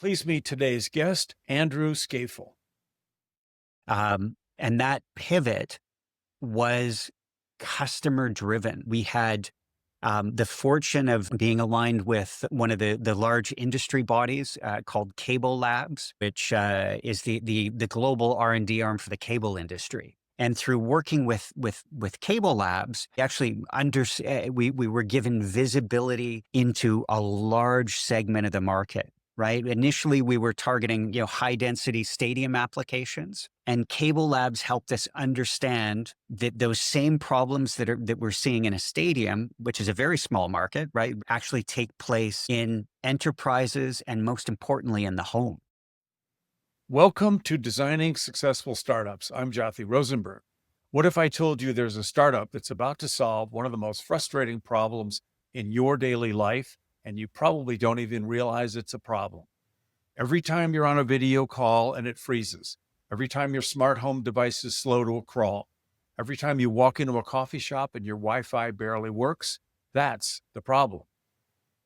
Please meet today's guest, Andrew Skafel. And that pivot was customer driven. We had the fortune of being aligned with one of the large industry bodies called Cable Labs, which is the global R&D arm for the cable industry. And through working with Cable Labs, we were given visibility into a large segment of the market. Right. Initially, we were targeting, high density stadium applications, and Cable Labs helped us understand that those same problems that we're seeing in a stadium, which is a very small market, right, actually take place in enterprises and most importantly in the home. Welcome to Designing Successful Startups. I'm Jothy Rosenberg. What if I told you there's a startup that's about to solve one of the most frustrating problems in your daily life, and you probably don't even realize it's a problem? Every time you're on a video call and it freezes, every time your smart home device is slow to a crawl, every time you walk into a coffee shop and your Wi-Fi barely works, that's the problem.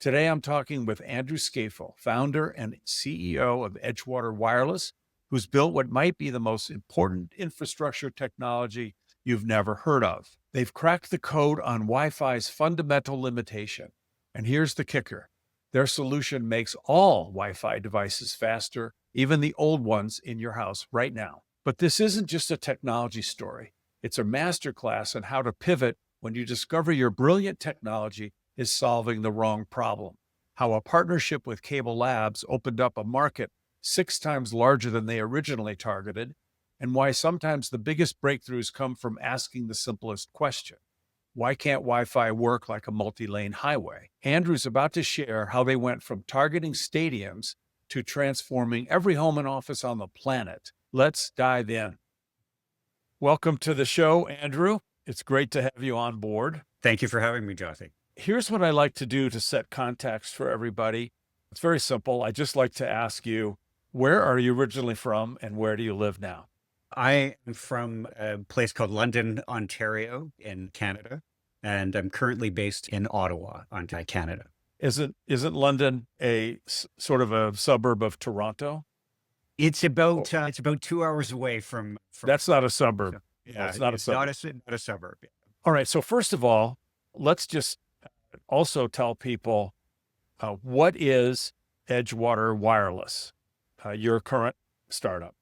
Today, I'm talking with Andrew Skafel, founder and CEO of Edgewater Wireless, who's built what might be the most important infrastructure technology you've never heard of. They've cracked the code on Wi-Fi's fundamental limitation. And here's the kicker. Their solution makes all Wi-Fi devices faster, even the old ones in your house right now. But this isn't just a technology story. It's a masterclass on how to pivot when you discover your brilliant technology is solving the wrong problem. How a partnership with Cable Labs opened up a market 6 times larger than they originally targeted, and why sometimes the biggest breakthroughs come from asking the simplest question. Why can't Wi-Fi work like a multi-lane highway? Andrew's about to share how they went from targeting stadiums to transforming every home and office on the planet. Let's dive in. Welcome to the show, Andrew. It's great to have you on board. Thank you for having me, Jothy. Here's what I like to do to set context for everybody. It's very simple. I just like to ask you, where are you originally from and where do you live now? I am from a place called London, Ontario in Canada, and I'm currently based in Ottawa, Ontario, Canada. Isn't London a sort of a suburb of Toronto? It's about 2 hours away from. That's not a suburb. So, No, yeah, it's not a it's not suburb. not a suburb. Yeah. All right. So first of all, let's just also tell people what is Edgewater Wireless, your current startup?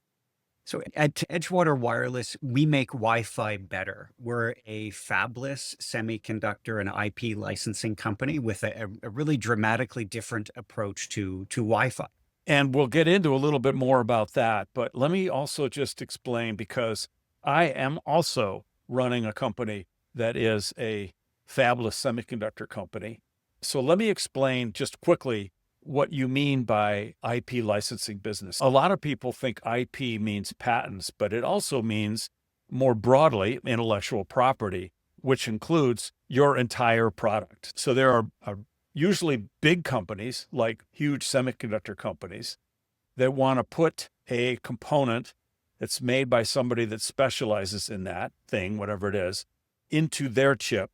So at Edgewater Wireless, we make Wi-Fi better. We're a fabless semiconductor and IP licensing company with a really dramatically different approach to Wi-Fi. And we'll get into a little bit more about that. But let me also just explain, because I am also running a company that is a fabless semiconductor company. So let me explain just quickly what you mean by IP licensing business. A lot of people think IP means patents, but it also means more broadly intellectual property, which includes your entire product. So there are usually big companies like huge semiconductor companies that want to put a component that's made by somebody that specializes in that thing, whatever it is, into their chip.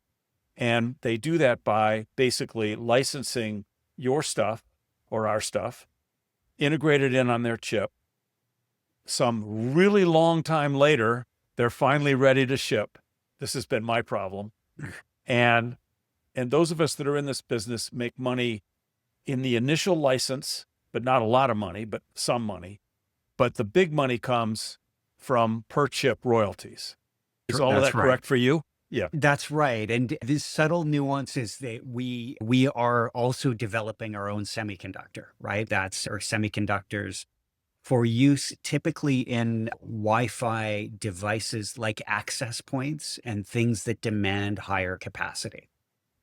And they do that by basically licensing your stuff or our stuff, integrated in on their chip. Some really long time later, they're finally ready to ship. This has been my problem. And those of us that are in this business make money in the initial license, but not a lot of money, but some money. But the big money comes from per chip royalties. Is all of That's that right. correct for you? Yeah. That's right. And these subtle nuances that we are also developing our own semiconductor, right? That's our semiconductors for use typically in Wi-Fi devices like access points and things that demand higher capacity.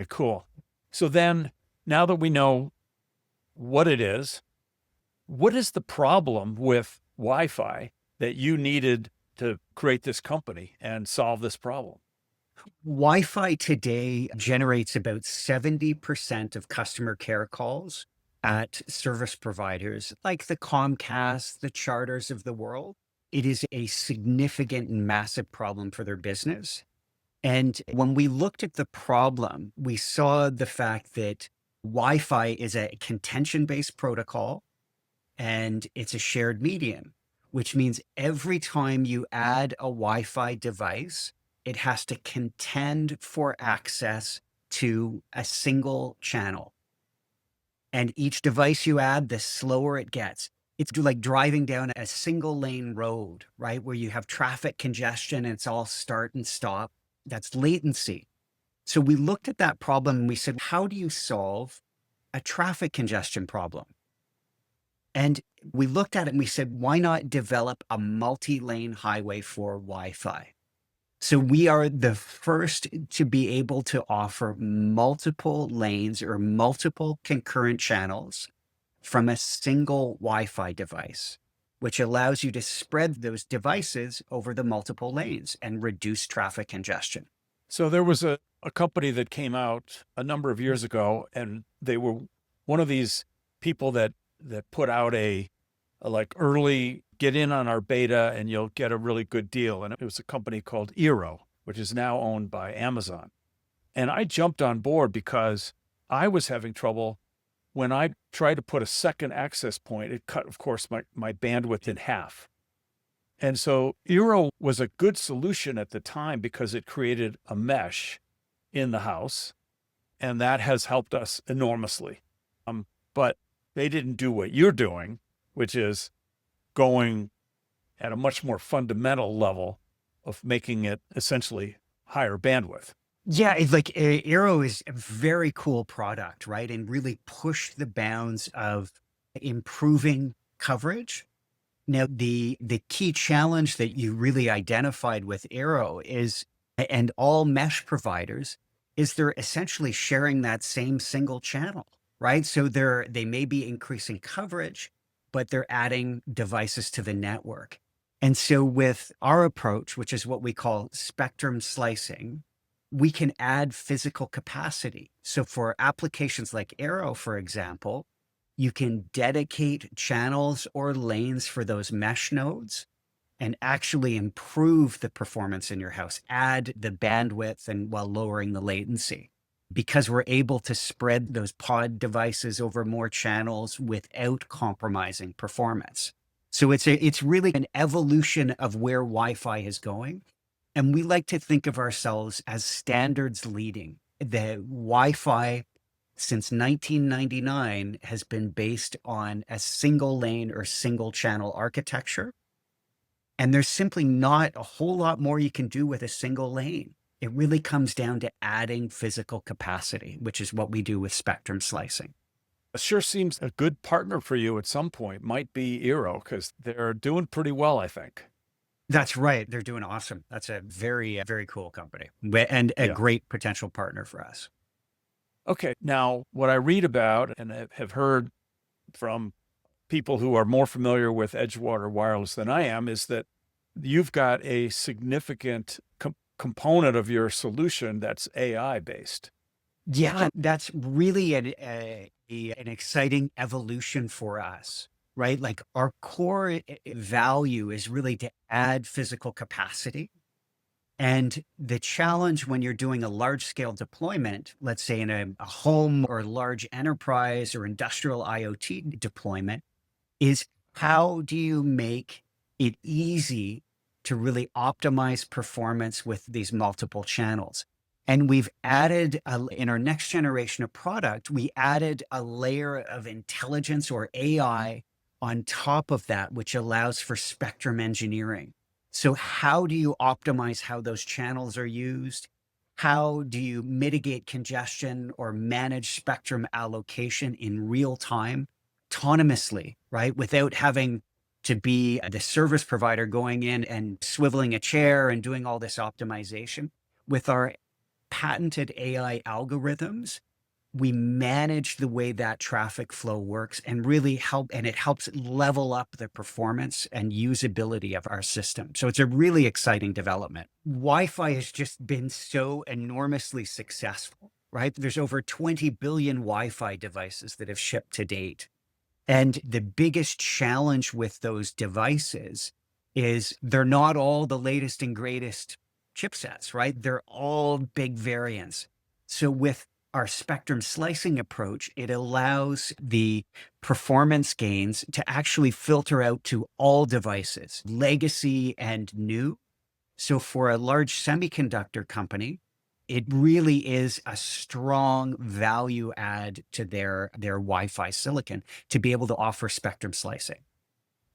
Cool. So then, now that we know what it is, what is the problem with Wi-Fi that you needed to create this company and solve this problem? Wi-Fi today generates about 70% of customer care calls at service providers like the Comcast, the Charters of the world. It is a significant and massive problem for their business. And when we looked at the problem, we saw the fact that Wi-Fi is a contention-based protocol. and it's a shared medium, which means every time you add a Wi-Fi device, it has to contend for access to a single channel. And each device you add, the slower it gets. It's like driving down a single lane road, right? Where you have traffic congestion and it's all start and stop. That's latency. So we looked at that problem and we said, how do you solve a traffic congestion problem? And we looked at it and we said, why not develop a multi-lane highway for Wi-Fi? So we are the first to be able to offer multiple lanes or multiple concurrent channels from a single Wi-Fi device, which allows you to spread those devices over the multiple lanes and reduce traffic congestion. So there was a company that came out a number of years ago, and they were one of these people that put out a like early get in on our beta and you'll get a really good deal. And it was a company called Eero, which is now owned by Amazon. And I jumped on board because I was having trouble when I tried to put a second access point. It cut, of course, my bandwidth in half. And so Eero was a good solution at the time because it created a mesh in the house, and that has helped us enormously. But they didn't do what you're doing, which is going at a much more fundamental level of making it essentially higher bandwidth. Yeah, it's like Aero is a very cool product, right? And really push the bounds of improving coverage. Now, the key challenge that you really identified with Aero is, and all mesh providers, is they're essentially sharing that same single channel, right? So they may be increasing coverage, but they're adding devices to the network. And so with our approach, which is what we call spectrum slicing, we can add physical capacity. So for applications like Aero, for example, you can dedicate channels or lanes for those mesh nodes and actually improve the performance in your house, add the bandwidth and while lowering the latency, because we're able to spread those pod devices over more channels without compromising performance. So it's really an evolution of where Wi-Fi is going. And we like to think of ourselves as standards leading. The Wi-Fi since 1999 has been based on a single lane or single channel architecture. And there's simply not a whole lot more you can do with a single lane. It really comes down to adding physical capacity, which is what we do with spectrum slicing. It sure seems a good partner for you at some point might be Eero, because they're doing pretty well, I think. That's right. They're doing awesome. That's a very, very cool company and a Yeah. great potential partner for us. Okay. Now, what I read about and have heard from people who are more familiar with Edgewater Wireless than I am is that you've got a significant component of your solution that's AI based. Yeah, that's really an exciting evolution for us, right? Like our core value is really to add physical capacity. And the challenge when you're doing a large scale deployment, let's say in a home or large enterprise or industrial IoT deployment, is how do you make it easy to really optimize performance with these multiple channels? And we've added in our next generation of product, we added a layer of intelligence or AI on top of that, which allows for spectrum engineering. So how do you optimize how those channels are used? How do you mitigate congestion or manage spectrum allocation in real time, autonomously, right? Without having to be the service provider going in and swiveling a chair and doing all this optimization. With our patented AI algorithms, we manage the way that traffic flow works and really help, and it helps level up the performance and usability of our system. So it's a really exciting development. Wi-Fi has just been so enormously successful, right? There's over 20 billion Wi-Fi devices that have shipped to date. And the biggest challenge with those devices is they're not all the latest and greatest chipsets, right? They're all big variants. So with our spectrum slicing approach, it allows the performance gains to actually filter out to all devices, legacy and new. So for a large semiconductor company, it really is a strong value add to their Wi-Fi silicon to be able to offer spectrum slicing.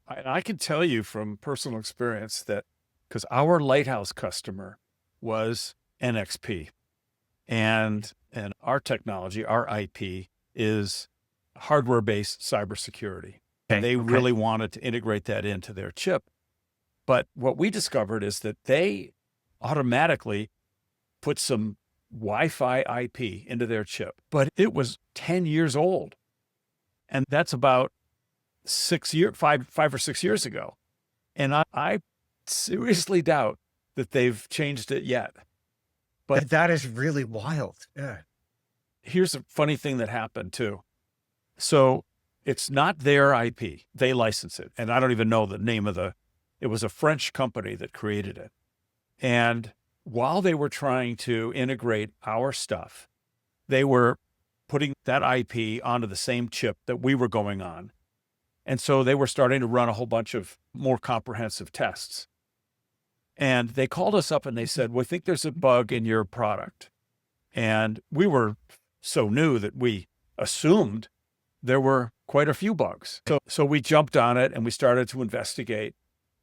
I can tell you from personal experience that because our lighthouse customer was NXP, and our technology, our IP, is hardware-based cybersecurity, and Okay. they Okay. really wanted to integrate that into their chip. But what we discovered is that they automatically put some Wi-Fi IP into their chip, but it was 10 years old, and that's about 5 or 6 years ago. And I seriously doubt that they've changed it yet. But That is really wild. Yeah. here's a funny thing that happened too. So it's not their IP. They license it. And I don't even know the name of it was a French company that created it. And while they were trying to integrate our stuff, they were putting that IP onto the same chip that we were going on. And so they were starting to run a whole bunch of more comprehensive tests. And they called us up and they said, "We think there's a bug in your product." And we were so new that we assumed there were quite a few bugs. So we jumped on it and we started to investigate.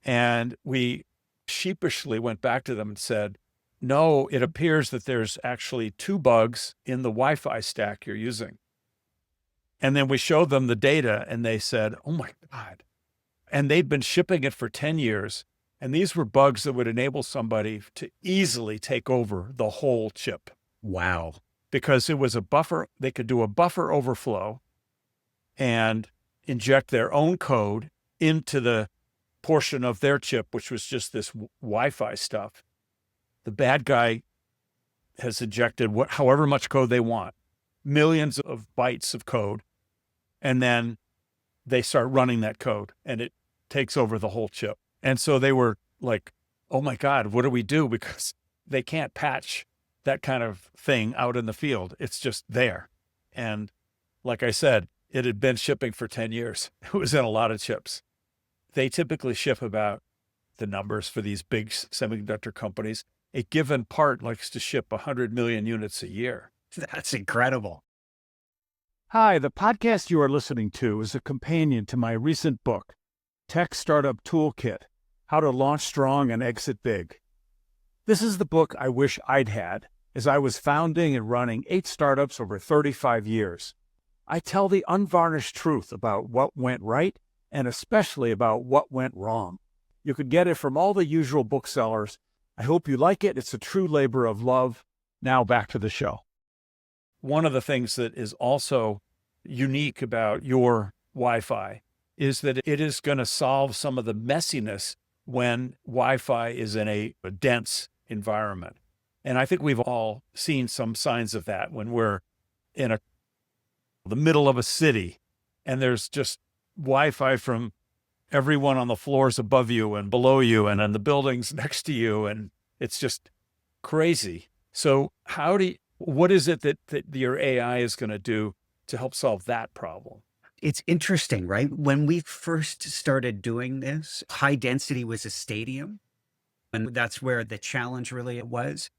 And we sheepishly went back to them and said, "No, it appears that there's actually two bugs in the Wi-Fi stack you're using." And then we showed them the data and they said, "Oh my God." And they'd been shipping it for 10 years. And these were bugs that would enable somebody to easily take over the whole chip Wow. because it was a buffer. They could do a buffer overflow and inject their own code into the portion of their chip, which was just this Wi-Fi stuff. The bad guy has injected however much code they want, millions of bytes of code, and then they start running that code and it takes over the whole chip. And so they were like, "Oh my God, what do we do?" Because they can't patch that kind of thing out in the field. It's just there. And like I said, it had been shipping for 10 years. It was in a lot of chips. They typically ship about the numbers for these big semiconductor companies. A given part likes to ship 100 million units a year. That's incredible. Hi, the podcast you are listening to is a companion to my recent book, Tech Startup Toolkit: How to Launch Strong and Exit Big. This is the book I wish I'd had, as I was founding and running 8 startups over 35 years. I tell the unvarnished truth about what went right and especially about what went wrong. You could get it from all the usual booksellers. I hope you like it. It's a true labor of love. Now back to the show. One of the things that is also unique about your Wi-Fi is that it is going to solve some of the messiness when Wi-Fi is in a dense environment. And I think we've all seen some signs of that when we're in the middle of a city and there's just Wi-Fi from everyone on the floors above you and below you and on the buildings next to you. And it's just crazy. So what is it that your AI is going to do to help solve that problem? It's interesting, right? When we first started doing this, high density was a stadium, and that's where the challenge really was.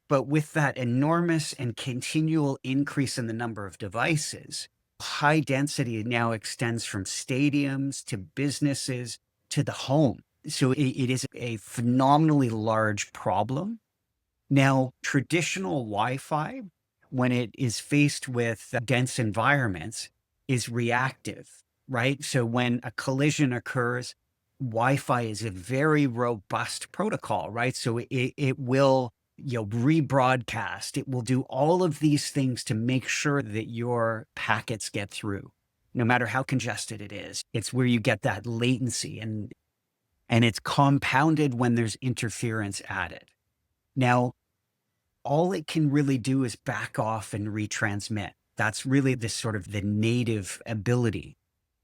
But with that enormous and continual increase in the number of devices, high density now extends from stadiums to businesses to the home. So it is a phenomenally large problem. Now, traditional Wi-Fi, when it is faced with dense environments, is reactive, right? So when a collision occurs, Wi-Fi is a very robust protocol, right? So it will, rebroadcast. It will do all of these things to make sure that your packets get through, no matter how congested it is. It's where you get that latency, and it's compounded when there's interference added. Now, all it can really do is back off and retransmit. That's really the sort of the native ability.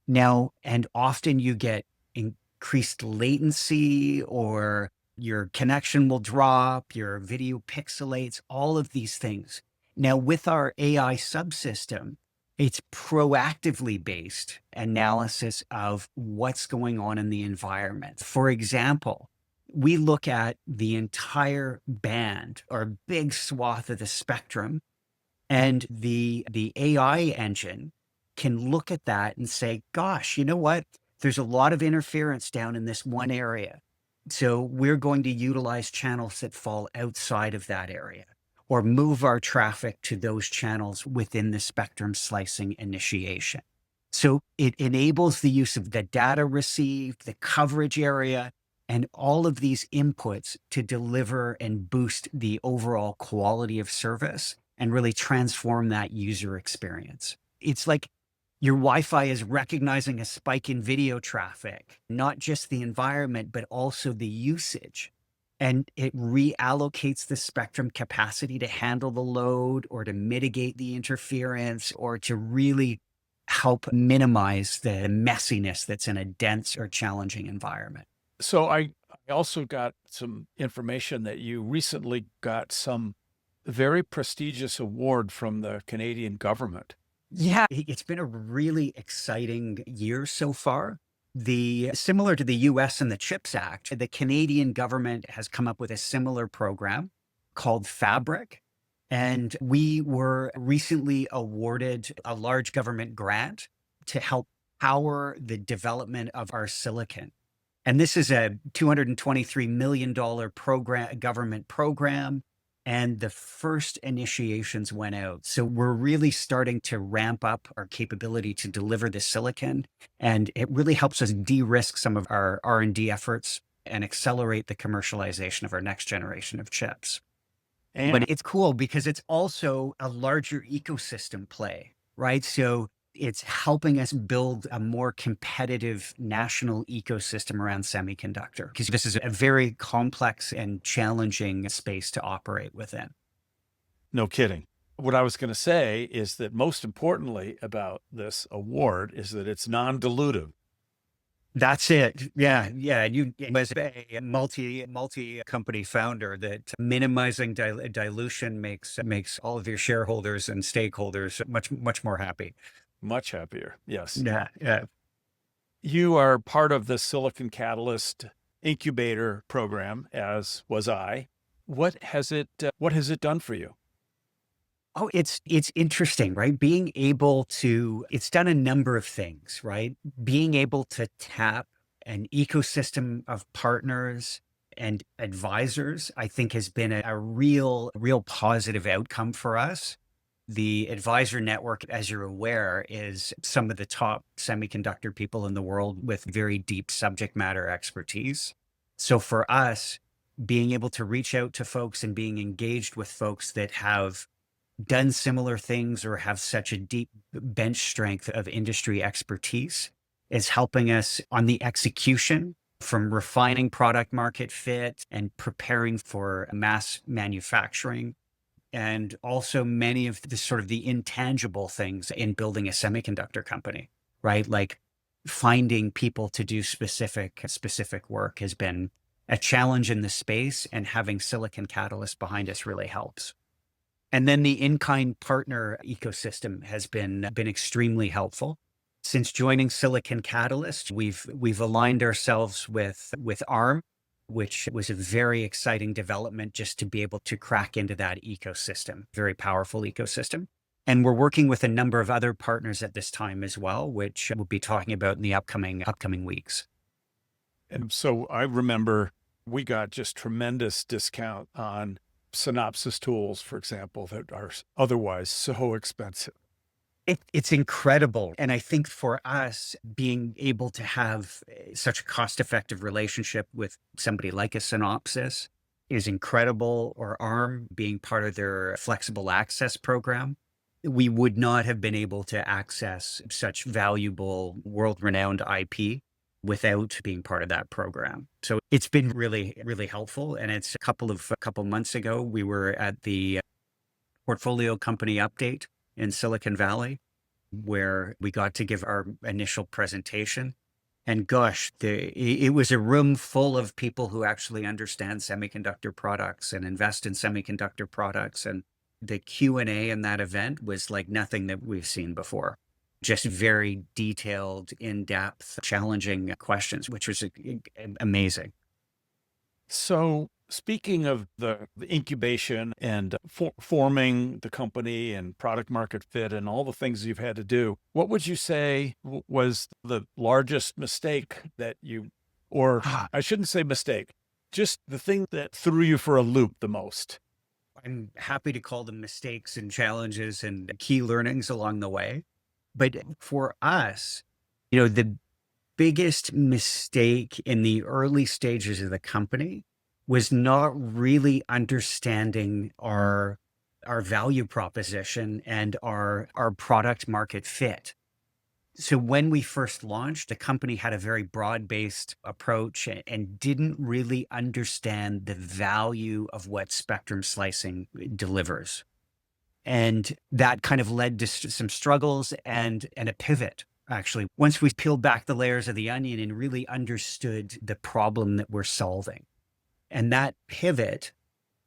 Now, and often you get increased latency, or your connection will drop, your video pixelates, all of these things. Now, with our AI subsystem, it's proactively based analysis of what's going on in the environment. For example, we look at the entire band or big swath of the spectrum, and the AI engine can look at that and say, gosh, you know what? There's a lot of interference down in this one area. So we're going to utilize channels that fall outside of that area or move our traffic to those channels within the spectrum slicing initiation. So it enables the use of the data received, the coverage area, and all of these inputs to deliver and boost the overall quality of service and really transform that user experience. It's like your Wi-Fi is recognizing a spike in video traffic, not just the environment, but also the usage. And it reallocates the spectrum capacity to handle the load or to mitigate the interference or to really help minimize the messiness that's in a dense or challenging environment. So I also got some information that you recently got some very prestigious award from the Canadian government. Yeah, it's been a really exciting year so far. The similar to the US and the CHIPS Act, the Canadian government has come up with a similar program called Fabric. And we were recently awarded a large government grant to help power the development of our silicon. And this is a $223 million program, government program. And the first initiations went out. So we're really starting to ramp up our capability to deliver the silicon. And it really helps us de-risk some of our R&D efforts and accelerate the commercialization of our next generation of chips. And But it's cool because it's also a larger ecosystem play, right? So it's helping us build a more competitive national ecosystem around semiconductor because this is a very complex and challenging space to operate within. no kidding. What I was going to say is that most importantly about this award is that it's non-dilutive. That's it. Yeah, yeah. You as a multi company founder that minimizing dilution makes all of your shareholders and stakeholders much more happy. Much happier. Yes. Yeah, yeah. You are part of the Silicon Catalyst incubator program, as was I. What has it done for you? Oh, it's interesting, right? Being able to it's done a number of things, right? Being able to tap an ecosystem of partners and advisors, I think has been a real positive outcome for us. The advisor network, as you're aware, is some of the top semiconductor people in the world with very deep subject matter expertise. So for us, being able to reach out to folks and being engaged with folks that have done similar things or have such a deep bench strength of industry expertise is helping us on the execution from refining product market fit and preparing for mass manufacturing and also many of the sort of the intangible things in building a semiconductor company, right? Like finding people to do specific work has been a challenge in the space, and having Silicon Catalyst behind us really helps. And then the in-kind partner ecosystem has been extremely helpful. Since joining Silicon Catalyst, we've aligned ourselves with ARM, which was a very exciting development just to be able to crack into that ecosystem, very powerful ecosystem. And we're working with a number of other partners at this time as well, which we'll be talking about in the upcoming weeks. And so I remember we got just tremendous discount on Synopsys tools, for example, that are otherwise so expensive. It's incredible. And I think for us, being able to have such a cost-effective relationship with somebody like a Synopsys is incredible, or ARM being part of their flexible access program. We would not have been able to access such valuable world-renowned IP without being part of that program. So it's been really helpful. And it's a couple months ago, we were at the portfolio company update in Silicon Valley, where we got to give our initial presentation. And gosh, it was a room full of people who actually understand semiconductor products and invest in semiconductor products. And The Q&A in that event was like nothing that we've seen before. Just very detailed, in-depth, challenging questions, which was amazing. So, speaking of the incubation and forming the company and product market fit and all the things you've had to do, what would you say was the largest mistake that you, or Ah, I shouldn't say mistake, just the thing that threw you for a loop the most? I'm happy to call them mistakes and challenges and key learnings along the way. But for us, the biggest mistake in the early stages of the company was not really understanding our value proposition and our product market fit. So when we first launched, the company had a very broad-based approach and didn't really understand the value of what spectrum slicing delivers. And that kind of led to some struggles and a pivot, actually. Once we peeled back the layers of the onion and really understood the problem that we're solving. And that pivot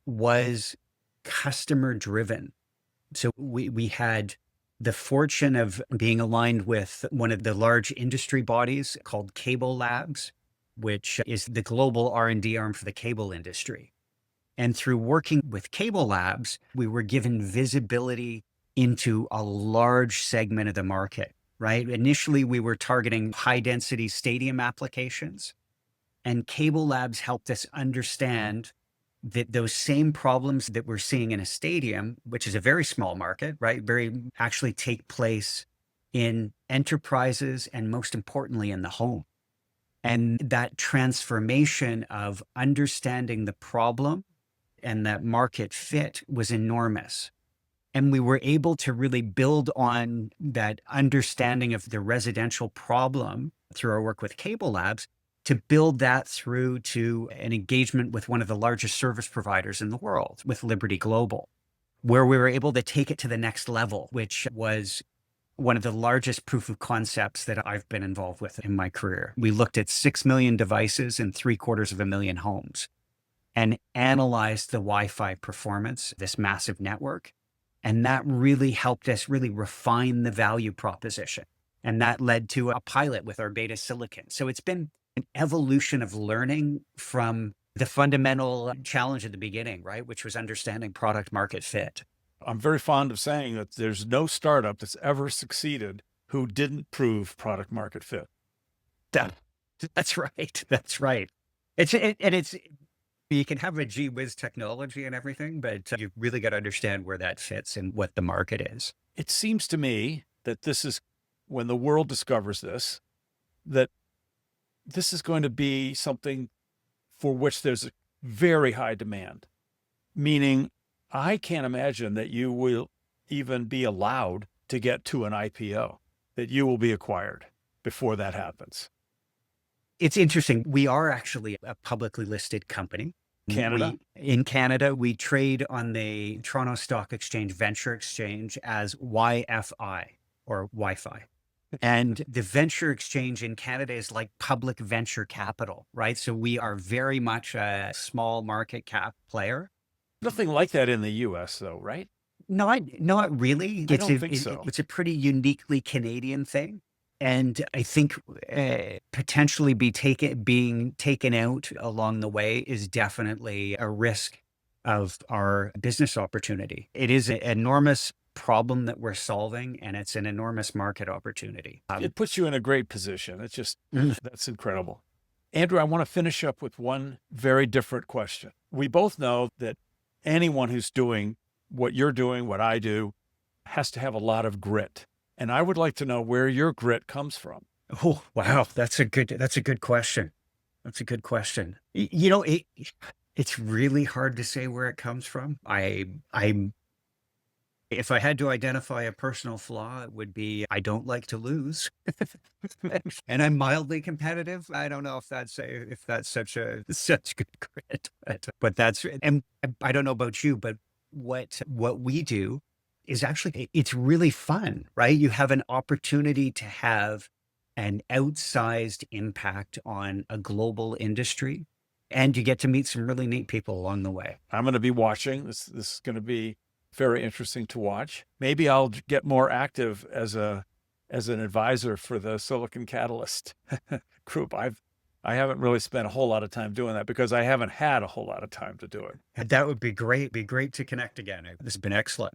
was customer driven. So we had the fortune of being aligned with one of the large industry bodies called Cable Labs, which is the global R&D arm for the cable industry. And through working with Cable Labs, we were given visibility into a large segment of the market, right? Initially, we were targeting high density stadium applications, and Cable Labs helped us understand that those same problems that we're seeing in a stadium, which is a very small market, right? Very actually take place in enterprises and most importantly in the home. And that transformation of understanding the problem and that market fit was enormous. And we were able to really build on that understanding of the residential problem through our work with Cable Labs to build that through to an engagement with one of the largest service providers in the world, with Liberty Global, where we were able to take it to the next level, which was one of the largest proof of concepts that I've been involved with in my career. We looked at 6 million devices in 750,000 homes and analyzed the Wi-Fi performance, this massive network. And that really helped us really refine the value proposition. And that led to a pilot with our beta silicon. So it's been an evolution of learning from the fundamental challenge at the beginning, right? Which was understanding product market fit. I'm very fond of saying that there's no startup that's ever succeeded who didn't prove product market fit. That, that's right. That's right. And it's you can have a gee whiz technology and everything, but you really got to understand where that fits and what the market is. It seems to me that this is when the world discovers this, that this is going to be something for which there's a very high demand, meaning I can't imagine that you will even be allowed to get to an IPO, that you will be acquired before that happens. It's interesting. We are actually a publicly listed company. Canada? In Canada, we trade on the Toronto Stock Exchange Venture Exchange as YFI or Wi-Fi. And the venture exchange in Canada is like public venture capital, right? So we are very much a small market cap player. Nothing like that in the US, though, right? Not really. I don't think so. It's a pretty uniquely Canadian thing. And I think potentially being taken out along the way is definitely a risk of our business opportunity. It is an enormous problem that we're solving, and it's an enormous market opportunity. It puts you in a great position. It's just, Mm. that's incredible. Andrew, I want to finish up with one very different question. We both know that anyone who's doing what you're doing, what I do, has to have a lot of grit. And I would like to know where your grit comes from. Oh, wow. That's a good question. That's a good question. It's really hard to say where it comes from. I'm If I had to identify a personal flaw, it would be I don't like to lose. And I'm mildly competitive. I don't know if that's such good grit, but that's and I don't know about you, but what we do is actually it's really fun, right? You have an opportunity to have an outsized impact on a global industry, and you get to meet some really neat people along the way. I'm going to be watching. This is going to be very interesting to watch. Maybe I'll get more active as an advisor for the Silicon Catalyst group. I haven't really spent a whole lot of time doing that because I haven't had a whole lot of time to do it. And that would be great. Be great to connect again. This has been excellent.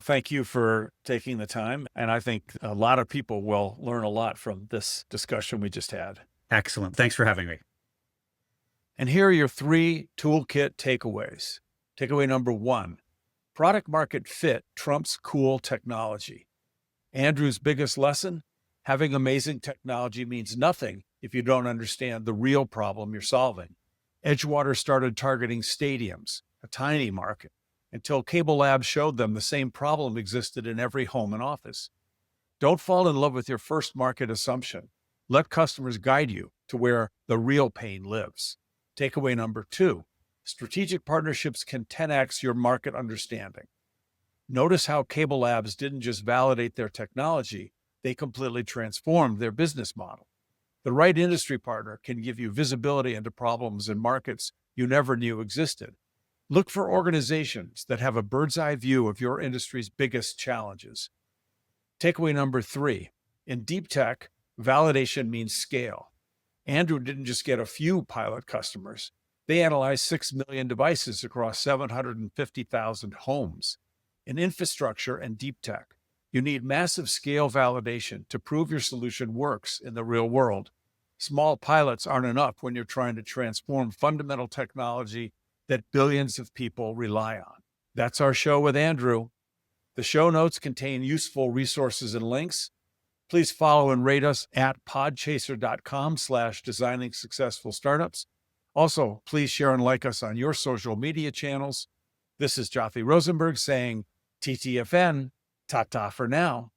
Thank you for taking the time. And I think a lot of people will learn a lot from this discussion we just had. Excellent. Thanks for having me. And here are your 3 toolkit takeaways. Takeaway number 1, product market fit trumps cool technology. Andrew's biggest lesson, having amazing technology means nothing if you don't understand the real problem you're solving. Edgewater started targeting stadiums, a tiny market, until Cable Labs showed them the same problem existed in every home and office. Don't fall in love with your first market assumption. Let customers guide you to where the real pain lives. Takeaway number 2, strategic partnerships can 10x your market understanding. Notice how Cable Labs didn't just validate their technology, they completely transformed their business model. The right industry partner can give you visibility into problems in markets you never knew existed. Look for organizations that have a bird's eye view of your industry's biggest challenges. Takeaway number 3, in deep tech, validation means scale. Andrew didn't just get a few pilot customers. They analyzed 6 million devices across 750,000 homes. In infrastructure and deep tech, you need massive scale validation to prove your solution works in the real world. Small pilots aren't enough when you're trying to transform fundamental technology that billions of people rely on. That's our show with Andrew. The show notes contain useful resources and links. Please follow and rate us at podchaser.com/designing successful startups. Also, please share and like us on your social media channels. This is Jothy Rosenberg saying TTFN, ta-ta for now.